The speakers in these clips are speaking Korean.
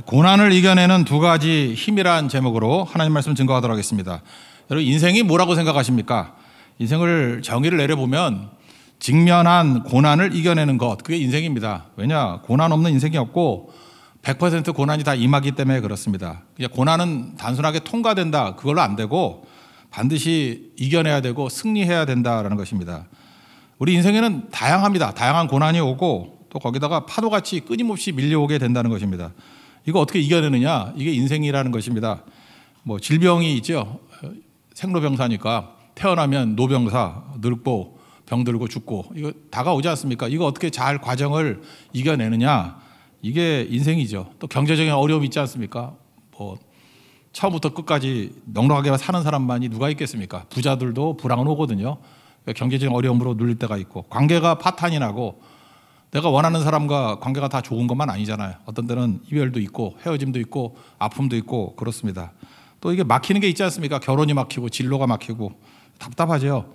고난을 이겨내는 두 가지 힘이란 제목으로 하나님 말씀 증거하도록 하겠습니다. 여러분, 인생이 뭐라고 생각하십니까? 인생을 정의를 내려보면 직면한 고난을 이겨내는 것, 그게 인생입니다. 왜냐? 고난 없는 인생이 없고 100% 고난이 다 임하기 때문에 그렇습니다. 고난은 단순하게 통과된다, 그걸로 안 되고 반드시 이겨내야 되고 승리해야 된다라는 것입니다. 우리 인생에는 다양합니다. 다양한 고난이 오고 또 거기다가 파도같이 끊임없이 밀려오게 된다는 것입니다. 이거 어떻게 이겨내느냐? 이게 인생이라는 것입니다. 뭐 질병이 있죠. 생로병사니까 태어나면 노병사, 늙고 병들고 죽고 이거 다가오지 않습니까? 이거 어떻게 잘 과정을 이겨내느냐? 이게 인생이죠. 또 경제적인 어려움이 있지 않습니까? 뭐 처음부터 끝까지 넉넉하게 사는 사람만이 누가 있겠습니까? 부자들도 불황은 오거든요. 경제적인 어려움으로 눌릴 때가 있고, 관계가 파탄이 나고, 내가 원하는 사람과 관계가 다 좋은 것만 아니잖아요. 어떤 때는 이별도 있고 헤어짐도 있고 아픔도 있고 그렇습니다. 또 이게 막히는 게 있지 않습니까? 결혼이 막히고 진로가 막히고 답답하죠.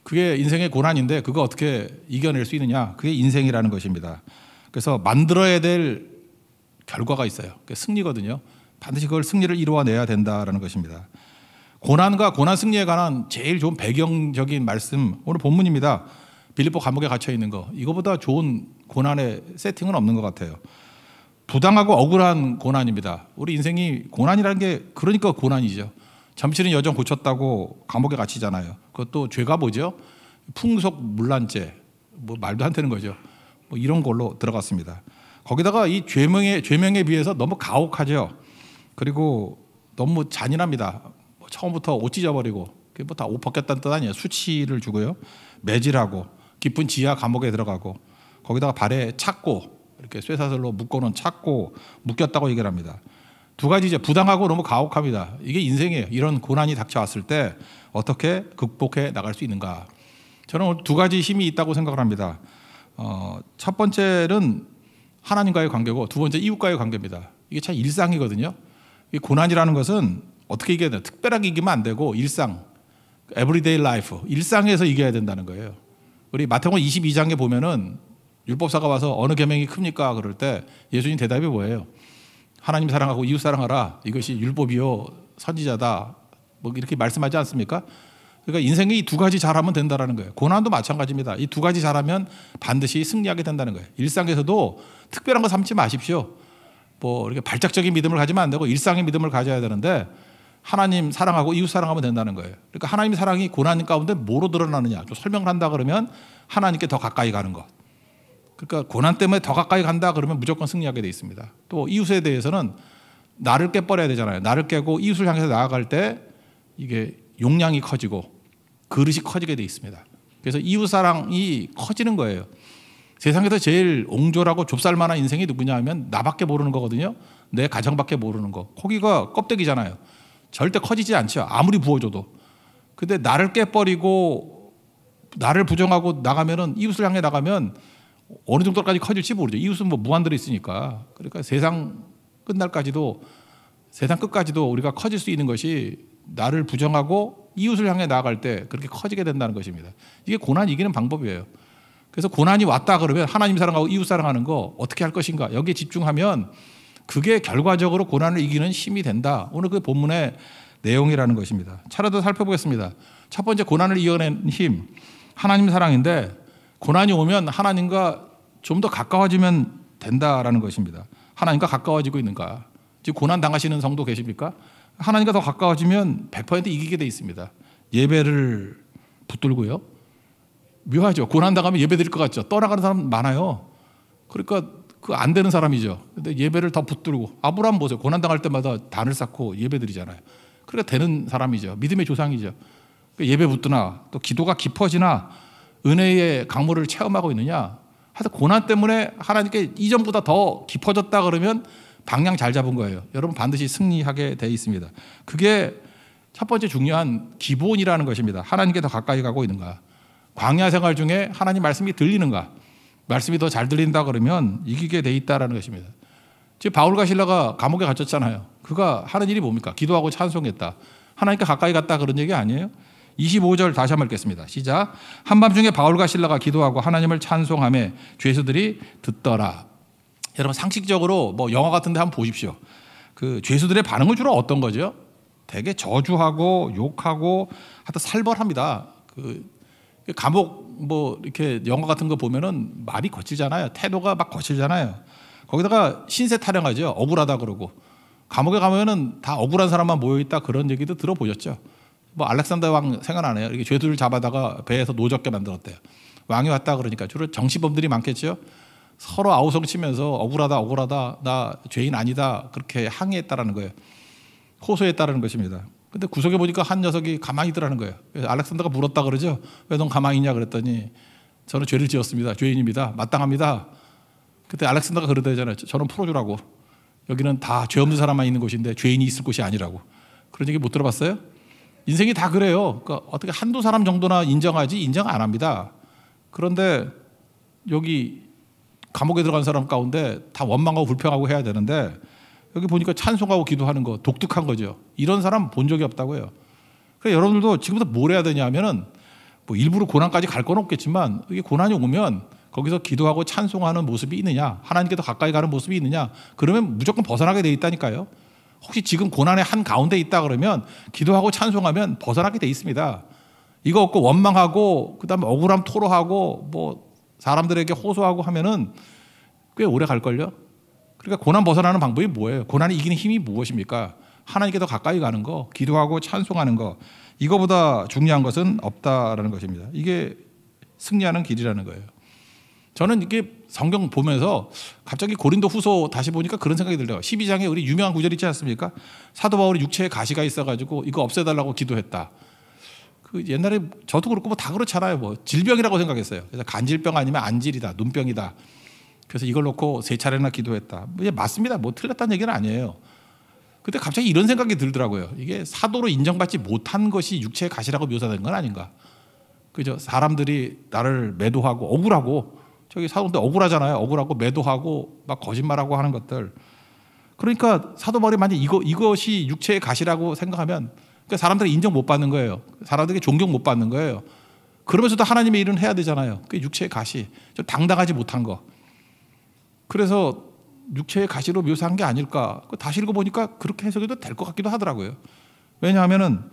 그게 인생의 고난인데 그거 어떻게 이겨낼 수 있느냐? 그게 인생이라는 것입니다. 그래서 만들어야 될 결과가 있어요. 그게 승리거든요. 반드시 그걸 승리를 이루어내야 된다라는 것입니다. 고난과 고난 승리에 관한 제일 좋은 배경적인 말씀, 오늘 본문입니다. 빌립보 감옥에 갇혀 있는 거, 이거보다 좋은 고난의 세팅은 없는 것 같아요. 부당하고 억울한 고난입니다. 우리 인생이 고난이라는 게 그러니까 고난이죠. 점치는 여정 고쳤다고 감옥에 갇히잖아요. 그것도 죄가 뭐죠? 풍속물란죄, 뭐 말도 안 되는 거죠. 뭐 이런 걸로 들어갔습니다. 거기다가 이 죄명에 비해서 너무 가혹하죠. 그리고 너무 잔인합니다. 처음부터 옷 찢어버리고, 그게 뭐 다 옷 벗겼다는 뜻 아니에요. 수치를 주고요, 매질하고 깊은 지하 감옥에 들어가고, 거기다가 발에 착고, 이렇게 쇠사슬로 묶어놓은 착고 묶였다고 얘기를 합니다. 두 가지죠. 부당하고 너무 가혹합니다. 이게 인생이에요. 이런 고난이 닥쳐왔을 때 어떻게 극복해 나갈 수 있는가. 저는 두 가지 힘이 있다고 생각을 합니다. 첫 번째는 하나님과의 관계고, 두 번째 이웃과의 관계입니다. 이게 참 일상이거든요. 이 고난이라는 것은 어떻게 이겨야 돼요? 특별하게 이기면 안 되고 일상, everyday life, 일상에서 이겨야 된다는 거예요. 우리 마태복음 22장에 보면은 율법사가 와서 어느 계명이 큽니까? 그럴 때 예수님 대답이 뭐예요? 하나님 사랑하고 이웃 사랑하라. 이것이 율법이요 선지자다. 뭐 이렇게 말씀하지 않습니까? 그러니까 인생에 이 두 가지 잘하면 된다는 거예요. 고난도 마찬가지입니다. 이 두 가지 잘하면 반드시 승리하게 된다는 거예요. 일상에서도 특별한 거 삼지 마십시오. 뭐 이렇게 발작적인 믿음을 가지면 안 되고 일상의 믿음을 가져야 되는데, 하나님 사랑하고 이웃 사랑하면 된다는 거예요. 그러니까 하나님 사랑이 고난 가운데 뭐로 드러나느냐, 좀 설명을 한다 그러면 하나님께 더 가까이 가는 것. 그러니까 고난 때문에 더 가까이 간다 그러면 무조건 승리하게 돼 있습니다. 또 이웃에 대해서는 나를 깨버려야 되잖아요. 나를 깨고 이웃을 향해서 나아갈 때 이게 용량이 커지고 그릇이 커지게 돼 있습니다. 그래서 이웃 사랑이 커지는 거예요. 세상에서 제일 옹졸하고 좁쌀만한 인생이 누구냐 하면 나밖에 모르는 거거든요. 내 가정밖에 모르는 거. 고기가 껍데기잖아요. 절대 커지지 않죠. 아무리 부어줘도. 근데 나를 깨버리고 나를 부정하고 나가면은, 이웃을 향해 나가면 어느 정도까지 커질지 모르죠. 이웃은 뭐 무한대로 있으니까. 그러니까 세상 끝까지도 우리가 커질 수 있는 것이 나를 부정하고 이웃을 향해 나아갈 때 그렇게 커지게 된다는 것입니다. 이게 고난 이기는 방법이에요. 그래서 고난이 왔다 그러면 하나님 사랑하고 이웃 사랑하는 거 어떻게 할 것인가, 여기에 집중하면 그게 결과적으로 고난을 이기는 힘이 된다. 오늘 그 본문의 내용이라는 것입니다. 차례로 살펴보겠습니다. 첫 번째, 고난을 이겨낸 힘, 하나님 사랑인데, 고난이 오면 하나님과 좀 더 가까워지면 된다라는 것입니다. 하나님과 가까워지고 있는가? 지금 고난 당하시는 성도 계십니까? 하나님과 더 가까워지면 100% 이기게 돼 있습니다. 예배를 붙들고요. 묘하죠. 고난 당하면 예배 드릴 것 같죠. 떠나가는 사람 많아요. 그러니까 그 안 되는 사람이죠. 근데 예배를 더 붙들고, 아브라함 보세요. 고난 당할 때마다 단을 쌓고 예배 드리잖아요. 그러니까 되는 사람이죠. 믿음의 조상이죠. 예배 붙드나 또 기도가 깊어지나 은혜의 강물을 체험하고 있느냐. 하여튼 고난 때문에 하나님께 이전보다 더 깊어졌다 그러면 방향 잘 잡은 거예요. 여러분 반드시 승리하게 돼 있습니다. 그게 첫 번째 중요한 기본이라는 것입니다. 하나님께 더 가까이 가고 있는가. 광야 생활 중에 하나님 말씀이 들리는가. 말씀이 더 잘 들린다 그러면 이기게 돼 있다는 것입니다. 지금 바울과 실라가 감옥에 갇혔잖아요. 그가 하는 일이 뭡니까? 기도하고 찬송했다. 하나님께 가까이 갔다 그런 얘기 아니에요? 25절 다시 한번 읽겠습니다. 시작. 한밤중에 바울과 실라가 기도하고 하나님을 찬송하며 죄수들이 듣더라. 여러분 상식적으로 뭐 영화 같은데 한번 보십시오. 그 죄수들의 반응은 주로 어떤 거죠? 되게 저주하고 욕하고 하여튼 살벌합니다. 그 감옥 뭐 이렇게 영화 같은 거 보면은 말이 거칠잖아요. 태도가 막 거칠잖아요. 거기다가 신세 타령하죠. 억울하다 그러고. 감옥에 가면은 다 억울한 사람만 모여 있다 그런 얘기도 들어보셨죠. 뭐 알렉산더 왕 생각나네요. 이렇게 죄수를 잡아다가 배에서 노젓게 만들었대요. 왕이 왔다 그러니까 주로 정치범들이 많겠죠. 서로 아우성치면서 억울하다 나 죄인 아니다 그렇게 항의했다라는 거예요. 호소했다라는 것입니다. 근데 구석에 보니까 한 녀석이 가만히 있더라는 거예요. 그래서 알렉산더가 물었다 그러죠. 왜 넌 가만히 있냐 그랬더니 저는 죄를 지었습니다. 죄인입니다. 마땅합니다. 그때 알렉산더가 그러대잖아요. 저는 풀어주라고. 여기는 다 죄 없는 사람만 있는 곳인데 죄인이 있을 곳이 아니라고. 그런 얘기 못 들어봤어요? 인생이 다 그래요. 그러니까 어떻게 한두 사람 정도나 인정하지 인정 안 합니다. 그런데 여기 감옥에 들어간 사람 가운데 다 원망하고 불평하고 해야 되는데 여기 보니까 찬송하고 기도하는 거 독특한 거죠. 이런 사람 본 적이 없다고요. 그래서 여러분들도 지금부터 뭘 해야 되냐 하면은 뭐 일부러 고난까지 갈 건 없겠지만 이게 고난이 오면 거기서 기도하고 찬송하는 모습이 있느냐, 하나님께 더 가까이 가는 모습이 있느냐, 그러면 무조건 벗어나게 돼 있다니까요. 혹시 지금 고난의 한 가운데 있다 그러면 기도하고 찬송하면 벗어나게 돼 있습니다. 이거 없고 원망하고 그다음에 억울함 토로하고 뭐 사람들에게 호소하고 하면은 꽤 오래 갈걸요. 그러니까 고난 벗어나는 방법이 뭐예요? 고난을 이기는 힘이 무엇입니까? 하나님께 더 가까이 가는 거, 기도하고 찬송하는 거, 이거보다 중요한 것은 없다라는 것입니다. 이게 승리하는 길이라는 거예요. 저는 이게 성경 보면서 갑자기 고린도 후서 다시 보니까 그런 생각이 들어요. 12장에 우리 유명한 구절 있지 않습니까? 사도 바울이 육체에 가시가 있어가지고 이거 없애달라고 기도했다. 그 옛날에 저도 그렇고 뭐 다 그렇잖아요. 뭐 질병이라고 생각했어요. 그래서 간질병 아니면 안질이다, 눈병이다. 그래서 이걸 놓고 3차례나 기도했다. 뭐 맞습니다. 뭐 틀렸다는 얘기는 아니에요. 근데 갑자기 이런 생각이 들더라고요. 이게 사도로 인정받지 못한 것이 육체의 가시라고 묘사된 건 아닌가. 그죠? 사람들이 나를 매도하고 억울하고, 저기 사도인데 억울하잖아요. 억울하고 매도하고 막 거짓말하고 하는 것들. 그러니까 사도 바울이 만약 이것이 육체의 가시라고 생각하면 그러니까 사람들이 인정 못 받는 거예요. 사람들에게 존경 못 받는 거예요. 그러면서도 하나님의 일은 해야 되잖아요. 그게 육체의 가시, 좀 당당하지 못한 거. 그래서 육체의 가시로 묘사한 게 아닐까. 다시 읽어보니까 그렇게 해석해도 될 것 같기도 하더라고요. 왜냐하면은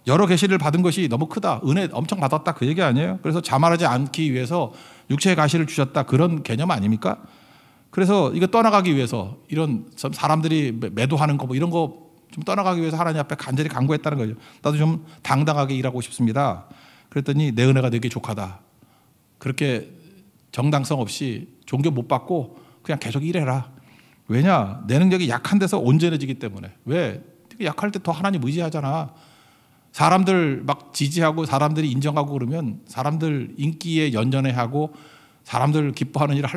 여러 계시를 받은 것이 너무 크다, 은혜 엄청 받았다, 그 얘기 아니에요. 그래서 자만하지 않기 위해서 육체의 가시를 주셨다, 그런 개념 아닙니까? 그래서 이거 떠나가기 위해서 이런 사람들이 매도하는 거 뭐 이런 거 좀 떠나가기 위해서 하나님 앞에 간절히 간구했다는 거죠. 나도 좀 당당하게 일하고 싶습니다. 그랬더니 내 은혜가 되게 족하다. 그렇게 정당성 없이 존경 못 받고 그냥 계속 일해라. 왜냐? 내 능력이 약한 데서 온전해지기 때문에. 왜? 약할 때 더 하나님 의지하잖아. 사람들 막 지지하고 사람들이 인정하고 그러면 사람들 인기에 연연해하고 사람들 기뻐하는 일을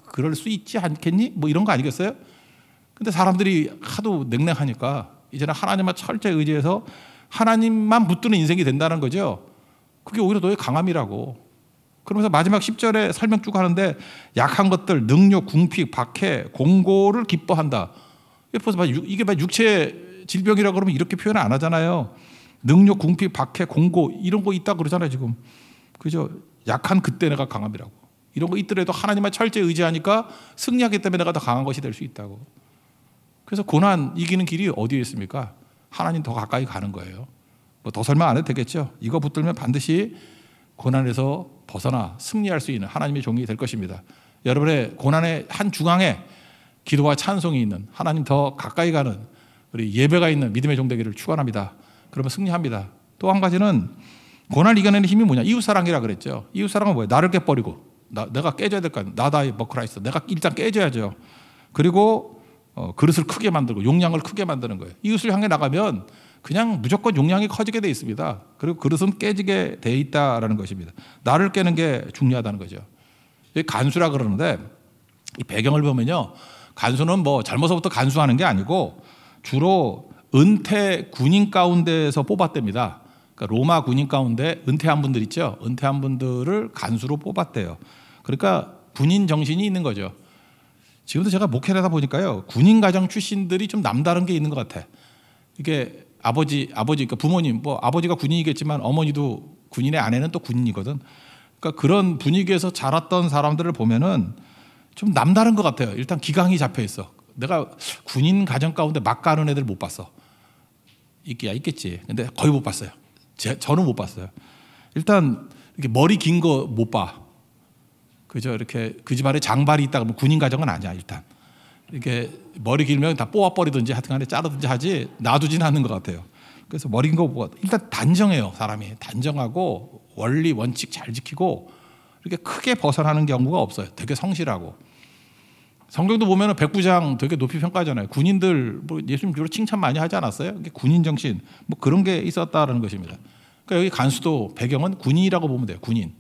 그럴 수 있지 않겠니? 뭐 이런 거 아니겠어요? 근데 사람들이 하도 냉랭하니까 이제는 하나님만 철저히 의지해서 하나님만 붙드는 인생이 된다는 거죠. 그게 오히려 너의 강함이라고. 그러면서 마지막 10절에 설명 쭉 하는데 약한 것들, 능욕, 궁핍, 박해, 공고를 기뻐한다. 이게 육체 질병이라고 그러면 이렇게 표현 안 하잖아요. 능욕, 궁핍, 박해, 공고 이런 거 있다 그러잖아요 지금. 그죠? 약한 그때 내가 강함이라고. 이런 거 있더라도 하나님만 철저히 의지하니까 승리하기 때문에 내가 더 강한 것이 될 수 있다고. 그래서 고난 이기는 길이 어디에 있습니까? 하나님 더 가까이 가는 거예요. 뭐 더 설명 안 해도 되겠죠. 이거 붙들면 반드시 고난에서 벗어나 승리할 수 있는 하나님의 종이 될 것입니다. 여러분의 고난의 한 중앙에 기도와 찬송이 있는, 하나님 더 가까이 가는 우리 예배가 있는 믿음의 종 되기를 축원합니다. 그러면 승리합니다. 또 한 가지는 고난을 이겨내는 힘이 뭐냐? 이웃사랑이라 그랬죠. 이웃사랑은 뭐예요? 나를 깨버리고 내가 깨져야 될 거 아니에요. 나다이 버크라이스. 내가 일단 깨져야죠. 그리고 그릇을 크게 만들고 용량을 크게 만드는 거예요. 이웃을 향해 나가면 그냥 무조건 용량이 커지게 돼 있습니다. 그리고 그릇은 깨지게 돼 있다라는 것입니다. 나를 깨는 게 중요하다는 거죠. 간수라 그러는데 이 배경을 보면요, 간수는 뭐 젊어서부터 간수하는 게 아니고 주로 은퇴 군인 가운데에서 뽑았답니다. 그러니까 로마 군인 가운데 은퇴한 분들 있죠. 은퇴한 분들을 간수로 뽑았대요. 그러니까 군인 정신이 있는 거죠. 지금도 제가 목회를 하다 보니까요, 군인 가정 출신들이 좀 남다른 게 있는 것 같아. 이게 아버지, 그러니까 부모님, 뭐 아버지가 군인이겠지만 어머니도 군인의 아내는 또 군인이거든. 그러니까 그런 분위기에서 자랐던 사람들을 보면은 좀 남다른 것 같아요. 일단 기강이 잡혀 있어. 내가 군인 가정 가운데 막 가는 애들 못 봤어. 있겠지. 근데 거의 못 봤어요. 저는 못 봤어요. 일단 이렇게 머리 긴 거 못 봐. 그죠? 이렇게 그 집안에 장발이 있다 그러면 군인 가정은 아니야. 일단 이렇게 머리 길면 다 뽑아버리든지 하여튼간에 자르든지 하지 놔두지는 않는 것 같아요. 그래서 머리 긴 거 보고 일단 단정해요. 사람이 단정하고 원리 원칙 잘 지키고 이렇게 크게 벗어나는 경우가 없어요. 되게 성실하고. 성경도 보면은 백부장 되게 높이 평가하잖아요. 군인들 뭐 예수님 주로 칭찬 많이 하지 않았어요? 군인 정신 뭐 그런 게 있었다라는 것입니다. 그러니까 여기 간수도 배경은 군인이라고 보면 돼요. 군인.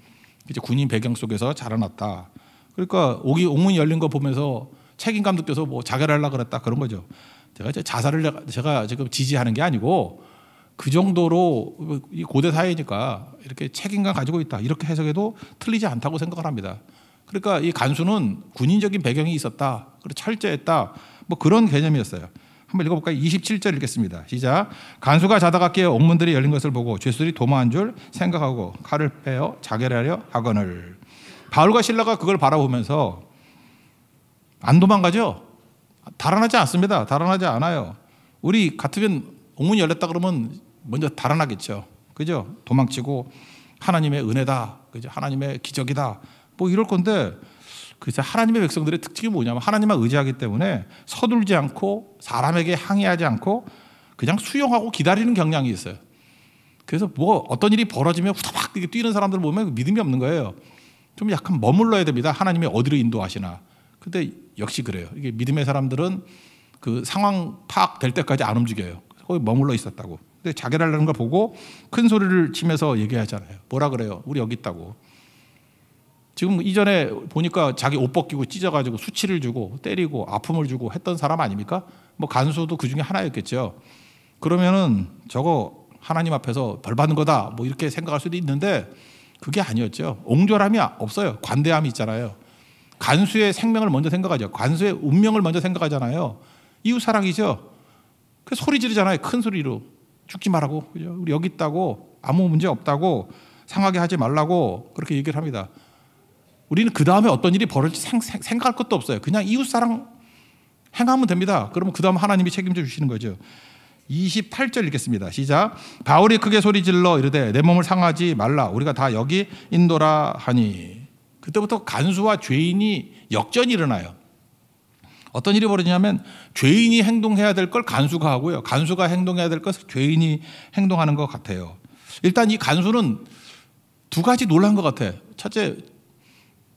이제 군인 배경 속에서 자라났다. 그러니까 옥문이 열린 거 보면서 책임감 느껴서 뭐 자결하려고 그랬다 그런 거죠. 제가 이제 자살을 제가 지금 지지하는 게 아니고 그 정도로 이 고대 사회니까 이렇게 책임감 가지고 있다 이렇게 해석해도 틀리지 않다고 생각을 합니다. 그러니까 이 간수는 군인적인 배경이 있었다. 그리고 철저했다. 뭐 그런 개념이었어요. 한번 읽어볼까요? 27절 읽겠습니다. 시작. 간수가 자다가 깨어 옥문들이 열린 것을 보고 죄수들이 도망한 줄 생각하고 칼을 빼어 자결하려 하거늘. 바울과 실라가 그걸 바라보면서 안 도망가죠? 달아나지 않습니다. 달아나지 않아요. 우리 같으면 옥문이 열렸다 그러면 먼저 달아나겠죠. 그죠? 도망치고 하나님의 은혜다. 그죠? 하나님의 기적이다. 뭐 이럴 건데 그래서 하나님의 백성들의 특징이 뭐냐면 하나님만 의지하기 때문에 서둘지 않고 사람에게 항의하지 않고 그냥 수용하고 기다리는 경향이 있어요. 그래서 뭐 어떤 일이 벌어지면 후다닥 이렇게 뛰는 사람들 보면 믿음이 없는 거예요. 좀 약간 머물러야 됩니다. 하나님이 어디로 인도하시나. 근데 역시 그래요. 이게 믿음의 사람들은 그 상황 파악될 때까지 안 움직여요. 거기 머물러 있었다고. 근데 자결하려는 걸 보고 큰 소리를 치면서 얘기하잖아요. 뭐라 그래요? 우리 여기 있다고. 지금 이전에 보니까 자기 옷 벗기고 찢어가지고 수치를 주고 때리고 아픔을 주고 했던 사람 아닙니까? 뭐 간수도 그 중에 하나였겠죠. 그러면은 저거 하나님 앞에서 벌 받는 거다 뭐 이렇게 생각할 수도 있는데 그게 아니었죠. 옹졸함이 없어요. 관대함이 있잖아요. 간수의 생명을 먼저 생각하죠. 간수의 운명을 먼저 생각하잖아요. 이웃 사랑이죠. 그래서 소리 지르잖아요. 큰 소리로 죽지 말라고. 그죠? 우리 여기 있다고 아무 문제 없다고 상하게 하지 말라고 그렇게 얘기를 합니다. 우리는 그 다음에 어떤 일이 벌어질지 생각할 것도 없어요. 그냥 이웃사랑 행하면 됩니다. 그러면 그 다음 하나님이 책임져 주시는 거죠. 28절 읽겠습니다. 시작. 바울이 크게 소리질러 이르되 내 몸을 상하지 말라. 우리가 다 여기 인도라 하니. 그때부터 간수와 죄인이 역전이 일어나요. 어떤 일이 벌어지냐면 죄인이 행동해야 될 걸 간수가 하고요. 간수가 행동해야 될 것을 죄인이 행동하는 것 같아요. 일단 이 간수는 두 가지 놀란 것 같아요. 첫째,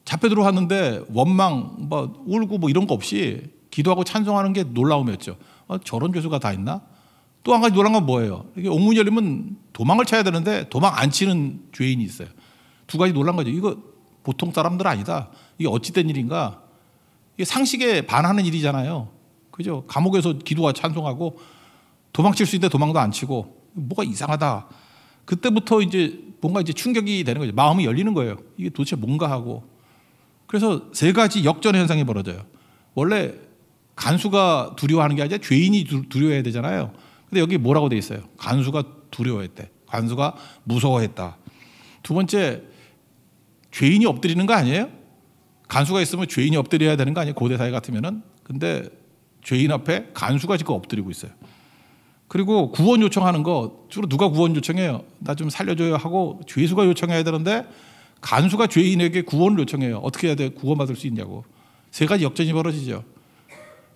잡혀 들어왔는데 원망, 뭐 울고 뭐 이런 거 없이 기도하고 찬송하는 게 놀라움이었죠. 저런 죄수가 다 있나? 또 한 가지 놀란 건 뭐예요? 이게 옥문이 열리면 도망을 쳐야 되는데 도망 안 치는 죄인이 있어요. 두 가지 놀란 거죠. 이거 보통 사람들 아니다. 이게 어찌된 일인가? 이게 상식에 반하는 일이잖아요. 그죠? 감옥에서 기도와 찬송하고 도망칠 수 있는데 도망도 안 치고 뭐가 이상하다. 그때부터 이제 뭔가 이제 충격이 되는 거죠. 마음이 열리는 거예요. 이게 도대체 뭔가 하고. 그래서 세 가지 역전 현상이 벌어져요. 원래 간수가 두려워하는 게 아니라 죄인이 두려워해야 되잖아요. 근데 여기 뭐라고 돼 있어요? 간수가 두려워했대. 간수가 무서워했다. 두 번째, 죄인이 엎드리는 거 아니에요? 간수가 있으면 죄인이 엎드려야 되는 거 아니에요? 고대 사회 같으면은. 근데 죄인 앞에 간수가 지금 엎드리고 있어요. 그리고 구원 요청하는 거 주로 누가 구원 요청해요? 나 좀 살려줘요 하고 죄수가 요청해야 되는데 간수가 죄인에게 구원을 요청해요. 어떻게 해야 돼? 구원받을 수 있냐고. 세 가지 역전이 벌어지죠.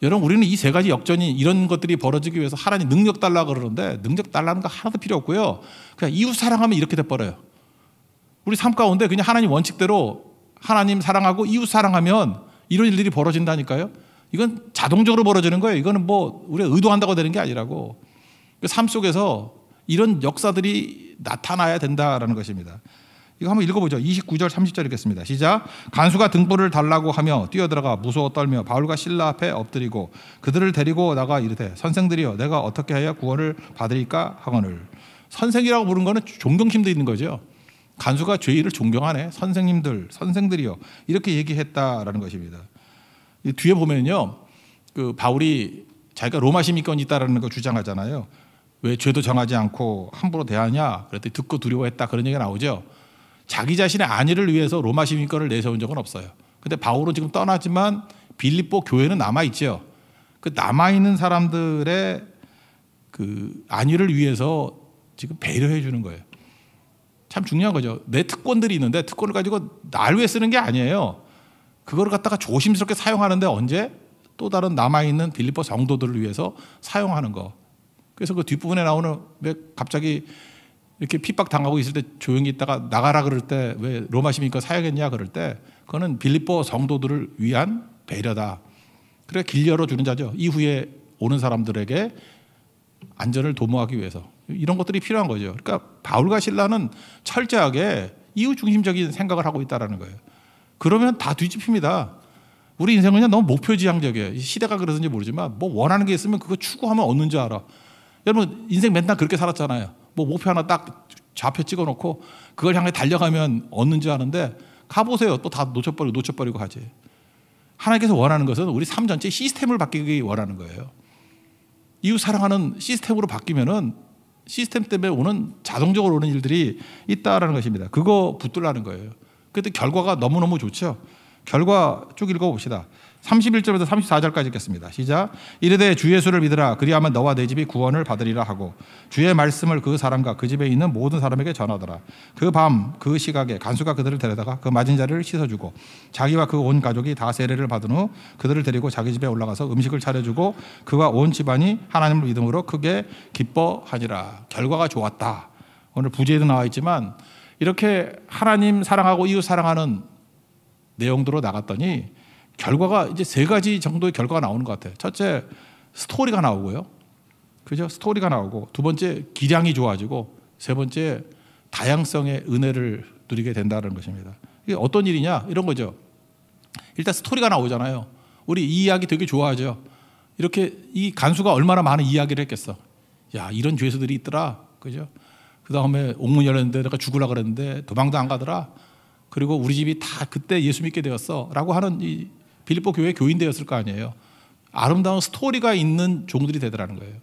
여러분 우리는 이 세 가지 역전이 이런 것들이 벌어지기 위해서 하나님 능력 달라고 그러는데 능력 달라는 거 하나도 필요 없고요. 그냥 이웃 사랑하면 이렇게 돼버려요. 우리 삶 가운데 그냥 하나님 원칙대로 하나님 사랑하고 이웃 사랑하면 이런 일들이 벌어진다니까요. 이건 자동적으로 벌어지는 거예요. 이거는 뭐 우리가 의도한다고 되는 게 아니라고. 삶 속에서 이런 역사들이 나타나야 된다라는 것입니다. 이거 한번 읽어보죠. 29절 30절 읽겠습니다. 시작. 간수가 등불을 달라고 하며 뛰어들어가 무서워 떨며 바울과 실라 앞에 엎드리고 그들을 데리고 나가 이르되 선생들이여 내가 어떻게 해야 구원을 받으리까 하거늘. 선생이라고 부른 거는 존경심도 있는 거죠. 간수가 죄인을 존경하네. 선생님들, 선생들이여 이렇게 얘기했다라는 것입니다. 이 뒤에 보면요, 그 바울이 자기가 로마 시민권이 있다라는 거 주장하잖아요. 왜 죄도 정하지 않고 함부로 대하냐? 그랬더니 듣고 두려워했다 그런 얘기가 나오죠. 자기 자신의 안위를 위해서 로마 시민권을 내세운 적은 없어요. 근데 바울은 지금 떠나지만 빌립보 교회는 남아있죠. 그 남아있는 사람들의 그 안위를 위해서 지금 배려해 주는 거예요. 참 중요한 거죠. 내 특권들이 있는데 특권을 가지고 날 위해 쓰는 게 아니에요. 그거를 갖다가 조심스럽게 사용하는데 언제? 또 다른 남아있는 빌립보 성도들을 위해서 사용하는 거. 그래서 그 뒷부분에 나오는 왜 갑자기 이렇게 핍박당하고 있을 때 조용히 있다가 나가라 그럴 때 왜 로마 시민권 사용했냐 그럴 때 그거는 빌립보 성도들을 위한 배려다. 그래 길 열어주는 자죠. 이후에 오는 사람들에게 안전을 도모하기 위해서. 이런 것들이 필요한 거죠. 그러니까 바울과 실라는 철저하게 이웃 중심적인 생각을 하고 있다는 거예요. 그러면 다 뒤집힙니다. 우리 인생은 그냥 너무 목표지향적이에요. 시대가 그래서인지 모르지만 뭐 원하는 게 있으면 그거 추구하면 얻는 줄 알아. 여러분 인생 맨날 그렇게 살았잖아요. 뭐 목표 하나 딱 좌표 찍어놓고 그걸 향해 달려가면 얻는 줄 아는데 가보세요. 또 다 놓쳐버리고 가지. 하나님께서 원하는 것은 우리 삶 전체 시스템을 바뀌기 원하는 거예요. 이웃 사랑하는 시스템으로 바뀌면은 시스템 때문에 오는 자동적으로 오는 일들이 있다라는 것입니다. 그거 붙들라는 거예요. 그때 결과가 너무너무 좋죠. 결과 쭉 읽어봅시다. 31절부터 34절까지 읽겠습니다. 시작. 이르되 주 예수를 믿으라. 그리하면 너와 내 집이 구원을 받으리라 하고 주의 말씀을 그 사람과 그 집에 있는 모든 사람에게 전하더라. 그 밤 그 시각에 간수가 그들을 데려다가 그 맞은 자리를 씻어주고 자기와 그 온 가족이 다 세례를 받은 후 그들을 데리고 자기 집에 올라가서 음식을 차려주고 그와 온 집안이 하나님을 믿음으로 크게 기뻐하니라. 결과가 좋았다. 오늘 부제에도 나와 있지만 이렇게 하나님 사랑하고 이웃 사랑하는 내용으로 나갔더니 결과가 이제 세 가지 정도의 결과가 나오는 것 같아요. 첫째, 스토리가 나오고요. 그죠? 스토리가 나오고, 두 번째, 기량이 좋아지고, 세 번째, 다양성의 은혜를 누리게 된다는 것입니다. 이게 어떤 일이냐? 이런 거죠. 일단 스토리가 나오잖아요. 우리 이 이야기 되게 좋아하죠. 이렇게 이 간수가 얼마나 많은 이야기를 했겠어. 야, 이런 죄수들이 있더라. 그죠? 그 다음에 옥문 열렸는데 내가 죽으려고 그랬는데 도망도 안 가더라. 그리고 우리 집이 다 그때 예수 믿게 되었어. 라고 하는 이 빌립보 교회 교인되었을 거 아니에요. 아름다운 스토리가 있는 종들이 되더라는 거예요.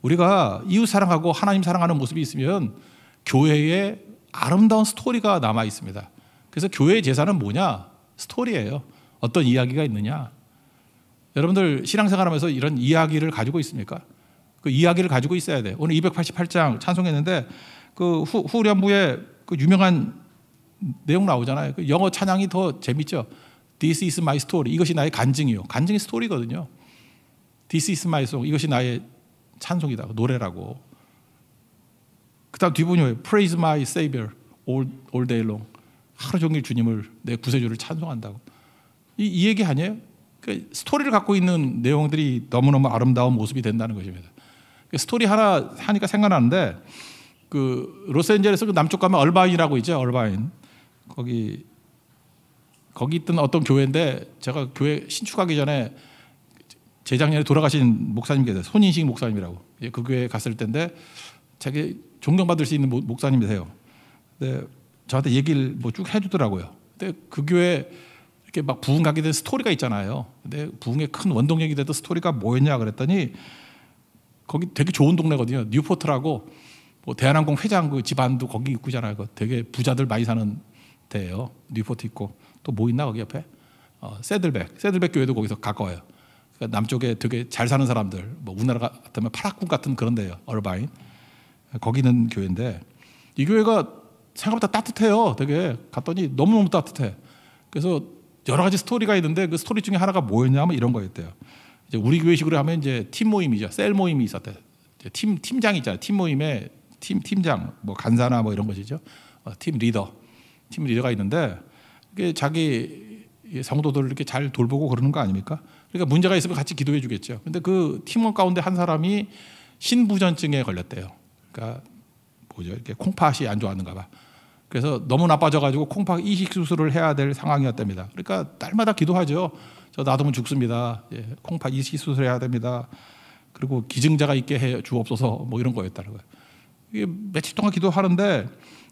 우리가 이웃 사랑하고 하나님 사랑하는 모습이 있으면 교회에 아름다운 스토리가 남아 있습니다. 그래서 교회의 재산은 뭐냐? 스토리예요. 어떤 이야기가 있느냐? 여러분들 신앙생활하면서 이런 이야기를 가지고 있습니까? 그 이야기를 가지고 있어야 돼요. 오늘 288장 찬송했는데 그 후렴부에 그 유명한 내용 나오잖아요. 그 영어 찬양이 더 재밌죠. This is my story. 이것이 나의 간증이요. 간증이 스토리거든요. This is my song. 이것이 나의 찬송이다. 노래라고. 그 다음 뒷부분이 뭐예요? Praise my Savior all day long. 하루 종일 주님을, 내 구세주를 찬송한다고. 이 얘기 아니에요? 그 스토리를 갖고 있는 내용들이 너무너무 아름다운 모습이 된다는 것입니다. 그 스토리 하나 하니까 생각나는데 그 로스앤젤레스 그 남쪽 가면 얼바인이라고 있죠. 얼바인. 거기 있던 어떤 교회인데 제가 교회 신축하기 전에 재작년에 돌아가신 목사님 계세요. 손인식 목사님이라고. 그 교회에 갔을 때인데 자기 존경받을 수 있는 목사님이세요. 근데 저한테 얘기를 뭐 쭉 해주더라고요. 근데 그 교회 이렇게 막 부흥 가게 된 스토리가 있잖아요. 근데 부흥의 큰 원동력이 됐던 스토리가 뭐였냐 그랬더니 거기 되게 좋은 동네거든요. 뉴포트라고 뭐 대한항공 회장 그 집안도 거기 있고잖아요. 되게 부자들 많이 사는 데예요. 뉴포트 있고 또 뭐 있나 거기 옆에 세들백 교회도 거기서 가까워요. 그러니까 남쪽에 되게 잘 사는 사람들 뭐 우리나라 같으면 파라군 같은 그런 데예요. 얼바인 거기 있는 교회인데 이 교회가 생각보다 따뜻해요. 되게 갔더니 너무너무 따뜻해. 그래서 여러 가지 스토리가 있는데 그 스토리 중에 하나가 뭐였냐면 이런 거였대요. 이제 우리 교회식으로 하면 이제 팀 모임이죠. 셀 모임이 있었대. 팀장 있잖아요. 팀 모임에 팀장 뭐 간사나 뭐 이런 것이죠. 팀 리더가 있는데 이게 자기 성도들을 이렇게 잘 돌보고 그러는 거 아닙니까? 그러니까 문제가 있으면 같이 기도해 주겠죠. 근데 그 팀원 가운데 한 사람이 신부전증에 걸렸대요. 그러니까 뭐죠? 이렇게 콩팥이 안 좋았는가 봐. 그래서 너무 나빠져가지고 콩팥 이식 수술을 해야 될 상황이었답니다. 그러니까 딸마다 기도하죠. 저 놔두면 죽습니다. 예, 콩팥 이식 수술해야 됩니다. 그리고 기증자가 있게 해 주옵소서 뭐 이런 거였다는 거예요. 이게 며칠 동안 기도하는데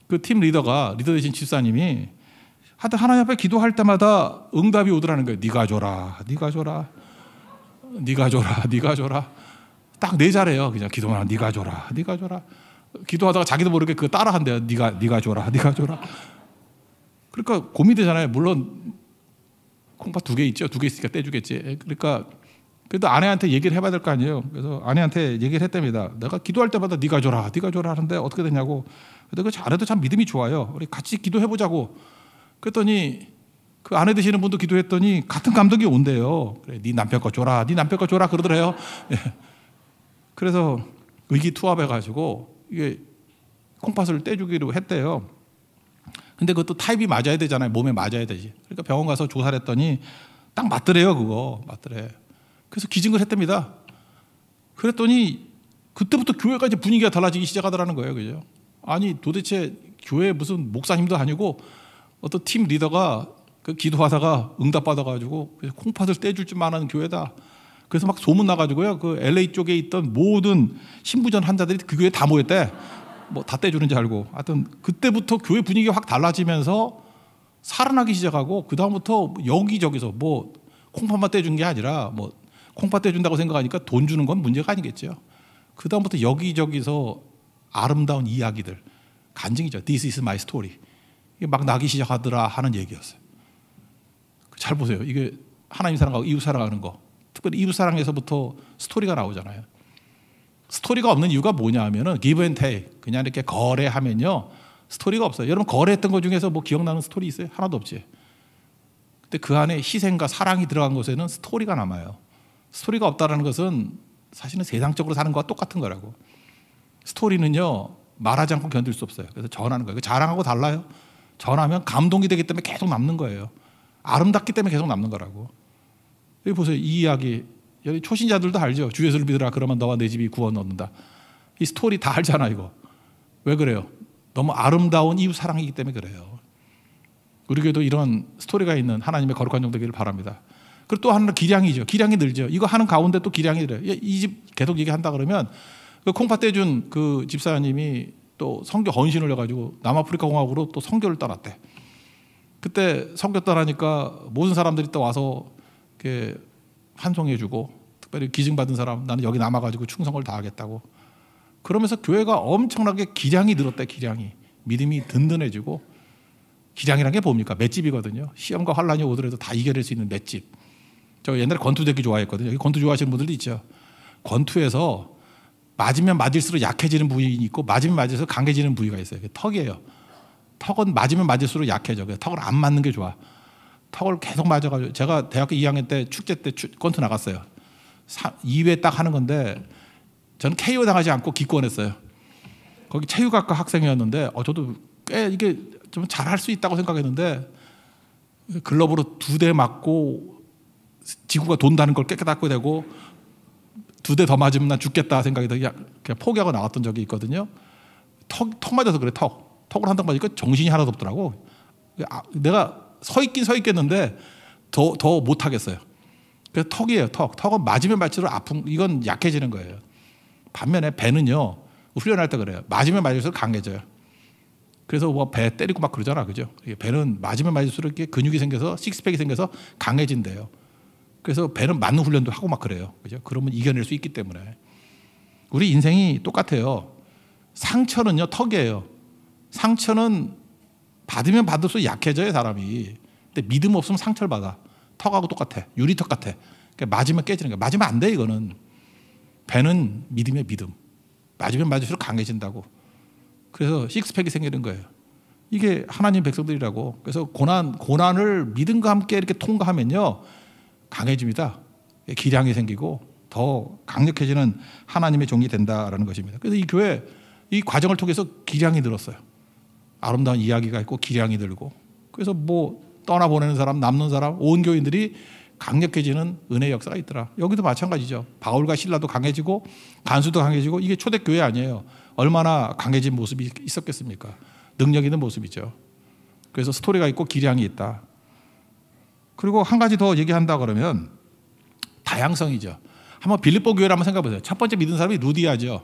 그 팀 리더 되신 집사님이 하여튼 하나님 앞에 기도할 때마다 응답이 오더라는 거예요. 네가 줘라, 네가 줘라, 네가 줘라, 네가 줘라. 딱 네 자래요. 그냥 기도만 네가 줘라, 네가 줘라. 기도하다가 자기도 모르게 그거 따라한대요. 네가 줘라, 네가 줘라. 그러니까 고민되잖아요. 물론 콩팥 2개 있죠. 2개 있으니까 떼주겠지. 그러니까 그래도 아내한테 얘기를 해봐야 될 거 아니에요. 그래서 아내한테 얘기를 했답니다. 내가 기도할 때마다 네가 줘라 하는데 어떻게 되냐고. 근데 그 아내도 참 믿음이 좋아요. 우리 같이 기도해보자고. 그랬더니 그 아내 되시는 분도 기도했더니 같은 감동이 온대요. 그래, 네 남편 거 줘라, 네 남편 거 줘라 그러더래요. 예. 그래서 의기투합해가지고 이게 콩팥을 떼주기로 했대요. 근데 그것도 타입이 맞아야 되잖아요. 몸에 맞아야 되지. 그러니까 병원 가서 조사를 했더니 딱 맞더래요. 그거 맞더래. 그래서 기증을 했답니다. 그랬더니 그때부터 교회가 이제 분위기가 달라지기 시작하더라는 거예요. 그죠? 아니 도대체 교회 무슨 목사님도 아니고 어떤 팀 리더가 그 기도하다가 응답받아가지고 콩팥을 떼줄 줄만 아는 교회다. 그래서 막 소문 나가지고요. 그 LA 쪽에 있던 모든 신부전 환자들이 그 교회에 다 모였대. 뭐 다 떼주는 줄 알고. 하여튼 그때부터 교회 분위기가 확 달라지면서 살아나기 시작하고 그 다음부터 여기저기서 뭐 콩팥만 떼준 게 아니라 뭐 콩팥 떼준다고 생각하니까 돈 주는 건 문제가 아니겠죠. 그 다음부터 여기저기서 아름다운 이야기들, 간증이죠. This is my story. 이게 막 나기 시작하더라 하는 얘기였어요. 잘 보세요. 이게 하나님 사랑하고 이웃 사랑하는 거. 특별히 이웃 사랑에서부터 스토리가 나오잖아요. 스토리가 없는 이유가 뭐냐 하면은 give and take. 그냥 이렇게 거래하면요. 스토리가 없어요. 여러분 거래했던 것 중에서 뭐 기억나는 스토리 있어요? 하나도 없지. 근데 그 안에 희생과 사랑이 들어간 것에는 스토리가 남아요. 스토리가 없다는 것은 사실은 세상적으로 사는 것과 똑같은 거라고. 스토리는요. 말하지 않고 견딜 수 없어요. 그래서 전하는 거예요. 자랑하고 달라요. 전하면 감동이 되기 때문에 계속 남는 거예요. 아름답기 때문에 계속 남는 거라고. 여기 보세요. 이 이야기. 여기 초신자들도 알죠. 주 예수를 믿으라 그러면 너와 내 집이 구원 얻는다. 이 스토리 다 알잖아 이거. 왜 그래요? 너무 아름다운 이웃 사랑이기 때문에 그래요. 우리에게도 이런 스토리가 있는 하나님의 거룩한 종 되기를 바랍니다. 그리고 또 하나는 기량이죠. 기량이 늘죠. 이거 하는 가운데 또 기량이 늘어요. 이 집 계속 얘기한다 그러면 그 콩팥 떼준 그 집사님이 또 선교 헌신을 해가지고 남아프리카 공화국으로 또 선교를 떠났대. 그때 선교 떠나니까 모든 사람들이 또 와서 이렇게 환송해주고 특별히 기증받은 사람 나는 여기 남아가지고 충성을 다하겠다고 그러면서 교회가 엄청나게 기량이 늘었대. 기량이 믿음이 든든해지고 기량이란 게 뭡니까? 맷집이거든요. 시험과 환란이 오더라도 다 이겨낼 수 있는 맷집. 저 옛날에 권투 되게 좋아했거든요. 여기 권투 좋아하시는 분들도 있죠. 권투에서 맞으면 맞을수록 약해지는 부위가 있고 맞으면 맞을수록 강해지는 부위가 있어요. 그게 턱이에요. 턱은 맞으면 맞을수록 약해져. 그래서 턱을 안 맞는 게 좋아. 턱을 계속 맞아가지고 제가 대학교 2학년 때 축제 때 권투 나갔어요. 2회 딱 하는 건데 저는 KO 당하지 않고 기권했어요. 거기 체육학과 학생이었는데 저도 꽤 이게 좀 잘할 수 있다고 생각했는데 글러브로 2대 맞고 지구가 돈다는 걸 깨닫게 되고 2대 더 맞으면 난 죽겠다 생각이 들어 그냥 포기하고 나왔던 적이 있거든요. 턱 맞아서 그래. 턱을 한 대 맞으니까 정신이 하나도 없더라고. 내가 서 있긴 서 있겠는데 더 못하겠어요. 그래서 턱이에요. 턱은 맞으면 맞을수록 아픈 이건 약해지는 거예요. 반면에 배는요. 훈련할 때 그래요. 맞으면 맞을수록 강해져요. 그래서 뭐 배 때리고 막 그러잖아. 그죠? 배는 맞으면 맞을수록 이렇게 근육이 생겨서 식스팩이 생겨서 강해진대요. 그래서 배는 맞는 훈련도 하고 막 그래요. 그죠? 그러면 이겨낼 수 있기 때문에. 우리 인생이 똑같아요. 상처는요. 턱이에요. 상처는 받으면 받을수록 약해져요. 사람이. 근데 믿음 없으면 상처를 받아. 턱하고 똑같아. 유리턱 같아. 그러니까 맞으면 깨지는 거야. 맞으면 안 돼 이거는. 배는 믿음이에요. 믿음. 맞으면 맞을수록 강해진다고. 그래서 식스팩이 생기는 거예요. 이게 하나님 백성들이라고. 그래서 고난을 믿음과 함께 이렇게 통과하면요. 강해집니다. 기량이 생기고 더 강력해지는 하나님의 종이 된다라는 것입니다. 그래서 이 교회 이 과정을 통해서 기량이 늘었어요. 아름다운 이야기가 있고 기량이 늘고 그래서 뭐 떠나보내는 사람 남는 사람 온 교인들이 강력해지는 은혜의 역사가 있더라. 여기도 마찬가지죠. 바울과 실라도 강해지고 간수도 강해지고 이게 초대교회 아니에요. 얼마나 강해진 모습이 있었겠습니까? 능력 있는 모습이죠. 그래서 스토리가 있고 기량이 있다. 그리고 한 가지 더 얘기한다 그러면 다양성이죠. 한번 빌립보 교회를 한번 생각해 보세요. 첫 번째 믿은 사람이 루디아죠.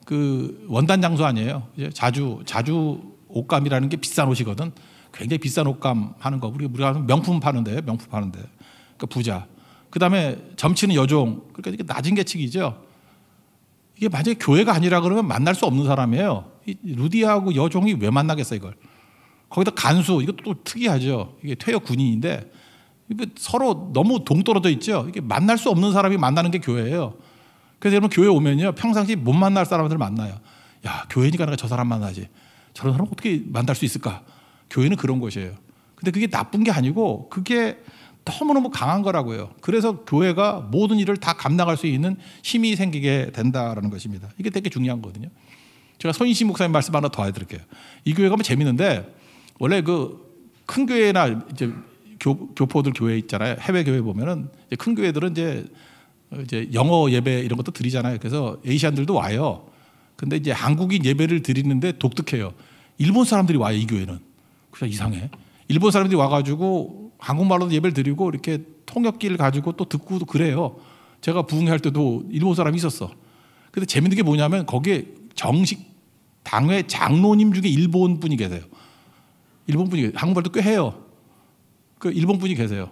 그 원단 장소 아니에요. 자주 옷감이라는 게 비싼 옷이거든. 굉장히 비싼 옷감 하는 거. 우리가 명품 파는데, 그러니까 부자. 그 다음에 점치는 여종. 그러니까 이게 낮은 계층이죠. 이게 만약에 교회가 아니라 그러면 만날 수 없는 사람이에요. 이 루디아하고 여종이 왜 만나겠어 이걸. 거기다 간수. 이것도 또 특이하죠. 이게 퇴역 군인인데 서로 너무 동떨어져 있죠. 이게 만날 수 없는 사람이 만나는 게 교회예요. 그래서 여러분 교회 오면요, 평상시 못 만날 사람들 만나요. 야, 교회니까 내가 저 사람 만나지. 저런 사람 어떻게 만날 수 있을까? 교회는 그런 곳이에요. 근데 그게 나쁜 게 아니고 그게 너무너무 강한 거라고요. 그래서 교회가 모든 일을 다 감당할 수 있는 힘이 생기게 된다라는 것입니다. 이게 되게 중요한 거거든요. 제가 손인식 목사님 말씀 하나 더 해드릴게요. 이 교회가 뭐 재밌는데, 원래 그 큰 교회나 이제 교포들 교회 있잖아요. 해외 교회 보면은 큰 교회들은 이제 영어 예배 이런 것도 드리잖아요. 그래서 에이시안들도 와요. 근데 이제 한국인 예배를 드리는데 독특해요. 일본 사람들이 와요, 이 교회는. 그냥 이상해. 일본 사람들이 와가지고 한국말로 예배를 드리고 이렇게 통역기를 가지고 또 듣고 그래요. 제가 부흥할 때도 일본 사람이 있었어. 근데 재밌는 게 뭐냐면 거기에 정식 당회 장로님 중에 일본 분이 계세요. 일본 분이, 한국말도 꽤 해요. 그 일본 분이 계세요.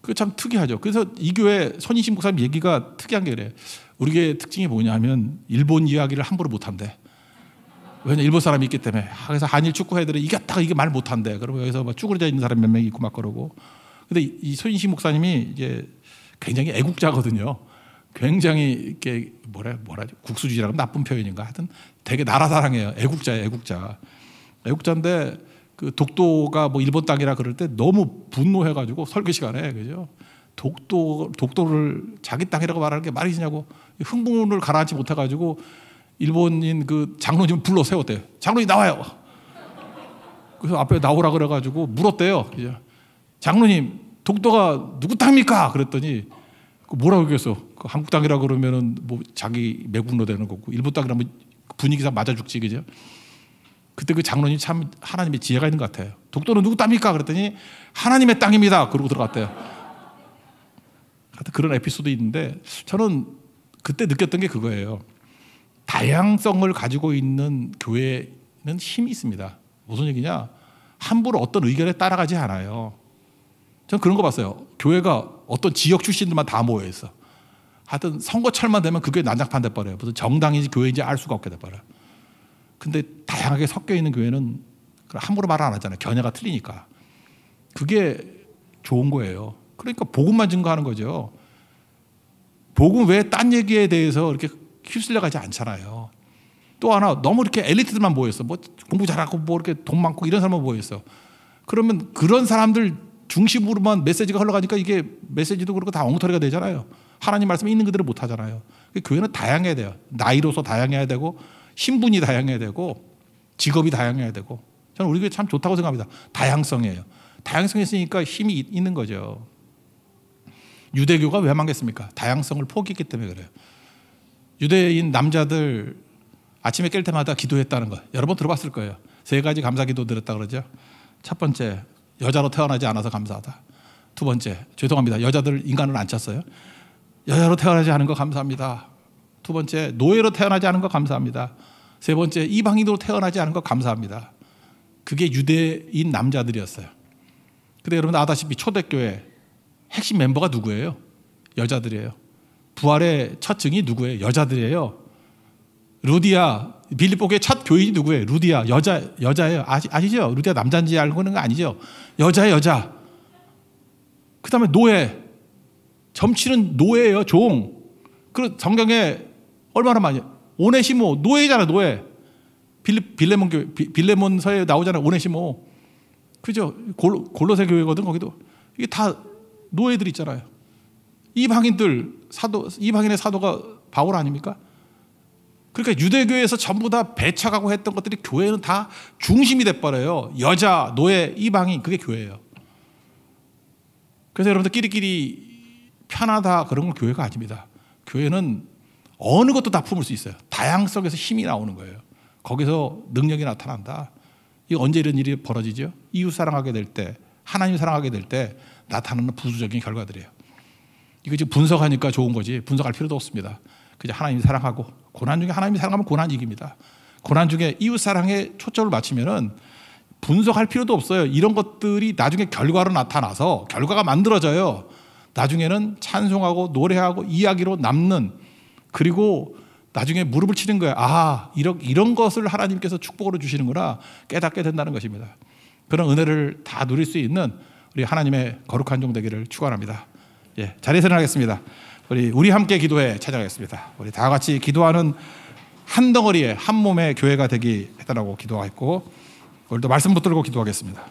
그 참 특이하죠. 그래서 이 교회 손인식 목사님 얘기가 특이한 게 그래요. 우리 교회 특징이 뭐냐면 일본 이야기를 함부로 못한대. 왜냐, 일본 사람이 있기 때문에. 그래서 한일 축구 애들이 이겼다가 이게 말 못한대. 그러면 여기서 막 쭈그려져 있는 사람 몇 명 있고 막 그러고. 근데 이 손인식 목사님이 이제 굉장히 애국자거든요. 굉장히 이렇게 뭐라죠? 국수주의라고 나쁜 표현인가? 하여튼 되게 나라 사랑해요. 애국자예요, 애국자. 애국자인데 그 독도가 뭐 일본 땅이라 그럴 때 너무 분노해가지고 설교 시간에, 그죠? 독도를 자기 땅이라고 말하는 게 말이냐고 흥분을 가라앉지 못해가지고 일본인 그 장로님 불러 세웠대요. 장로님 나와요. 그래서 앞에 나오라 그래가지고 물었대요. 그죠? 장로님, 독도가 누구 땅입니까? 그랬더니 뭐라고 얘기했어? 그 한국 땅이라 그러면은 뭐 자기 매국노 되는 거고, 일본 땅이라면 분위기상 맞아 죽지, 그죠? 그때 그 장로님 참 하나님의 지혜가 있는 것 같아요. 독도는 누구 땅입니까? 그랬더니 하나님의 땅입니다. 그러고 들어갔대요. 그런 에피소드 있는데, 저는 그때 느꼈던 게 그거예요. 다양성을 가지고 있는 교회는 힘이 있습니다. 무슨 얘기냐? 함부로 어떤 의견에 따라가지 않아요. 저는 그런 거 봤어요. 교회가 어떤 지역 출신들만 다 모여 있어. 하여튼 선거철만 되면 그게 난장판 돼버려요. 무슨 정당인지 교회인지 알 수가 없게 돼버려요. 근데 다양하게 섞여 있는 교회는 함부로 말 안 하잖아요. 견해가 틀리니까. 그게 좋은 거예요. 그러니까 복음만 증거하는 거죠. 복음 외에 딴 얘기에 대해서 이렇게 휩쓸려 가지 않잖아요. 또 하나, 너무 이렇게 엘리트들만 모였어. 뭐 공부 잘하고 뭐 이렇게 돈 많고 이런 사람만 모였어. 그러면 그런 사람들 중심으로만 메시지가 흘러가니까 이게 메시지도 그렇고 다 엉터리가 되잖아요. 하나님 말씀이 있는 그대로 못 하잖아요. 교회는 다양해야 돼요. 나이로서 다양해야 되고, 신분이 다양해야 되고, 직업이 다양해야 되고. 저는 우리 교회 참 좋다고 생각합니다. 다양성이에요. 다양성이 있으니까 힘이 있는 거죠. 유대교가 왜 망했습니까? 다양성을 포기했기 때문에 그래요. 유대인 남자들 아침에 깰 때마다 기도했다는 거 여러 번 들어봤을 거예요. 3가지 감사 기도 드렸다 그러죠. 첫 번째, 여자로 태어나지 않아서 감사하다. 두 번째, 죄송합니다. 여자들 인간을 안 찼어요. 여자로 태어나지 않은 거 감사합니다. 두 번째, 노예로 태어나지 않은 거 감사합니다. 세 번째, 이방인으로 태어나지 않은 거 감사합니다. 그게 유대인 남자들이었어요. 근데 여러분 아다시피 초대교회 핵심 멤버가 누구예요? 여자들이에요. 부활의 첫 증이 누구예요? 여자들이에요. 루디아, 빌립보교의 첫 교인이 누구예요? 루디아, 여자예요. 아시죠? 루디아 남자인지 알고 있는 거 아니죠? 여자예요, 여자. 그 다음에 노예. 점치는 노예예요, 종. 그 성경에 얼마나 많이, 오네시모, 노예잖아요, 노예. 빌레몬서에 나오잖아요, 오네시모. 그죠? 골로새 교회거든, 거기도. 이게 다 노예들 있잖아요. 이방인의 사도가 바울 아닙니까? 그러니까 유대교회에서 전부 다 배척하고 했던 것들이 교회는 다 중심이 돼버려요. 여자, 노예, 이방인, 그게 교회예요. 그래서 여러분들 끼리끼리 편하다 그런 건 교회가 아닙니다. 교회는 어느 것도 다 품을 수 있어요. 다양성에서 힘이 나오는 거예요. 거기서 능력이 나타난다. 이거 언제 이런 일이 벌어지죠? 이웃 사랑하게 될 때, 하나님 사랑하게 될 때 나타나는 부수적인 결과들이에요. 이거 지금 분석하니까 좋은 거지 분석할 필요도 없습니다. 그냥 하나님 사랑하고, 고난 중에 하나님이 사랑하면 고난 이깁니다. 고난 중에 이웃 사랑에 초점을 맞추면은 분석할 필요도 없어요. 이런 것들이 나중에 결과로 나타나서 결과가 만들어져요. 나중에는 찬송하고 노래하고 이야기로 남는, 그리고 나중에 무릎을 치는 거예요. 아, 이런 것을 하나님께서 축복으로 주시는구나 깨닫게 된다는 것입니다. 그런 은혜를 다 누릴 수 있는 우리 하나님의 거룩한 종 되기를 축원합니다. 예, 자리에서 일어나겠습니다. 우리 함께 기도에 찾아가겠습니다. 우리 다 같이 기도하는 한 덩어리의 한 몸의 교회가 되기 해달라고 기도하겠고, 오늘도 말씀 붙들고 기도하겠습니다.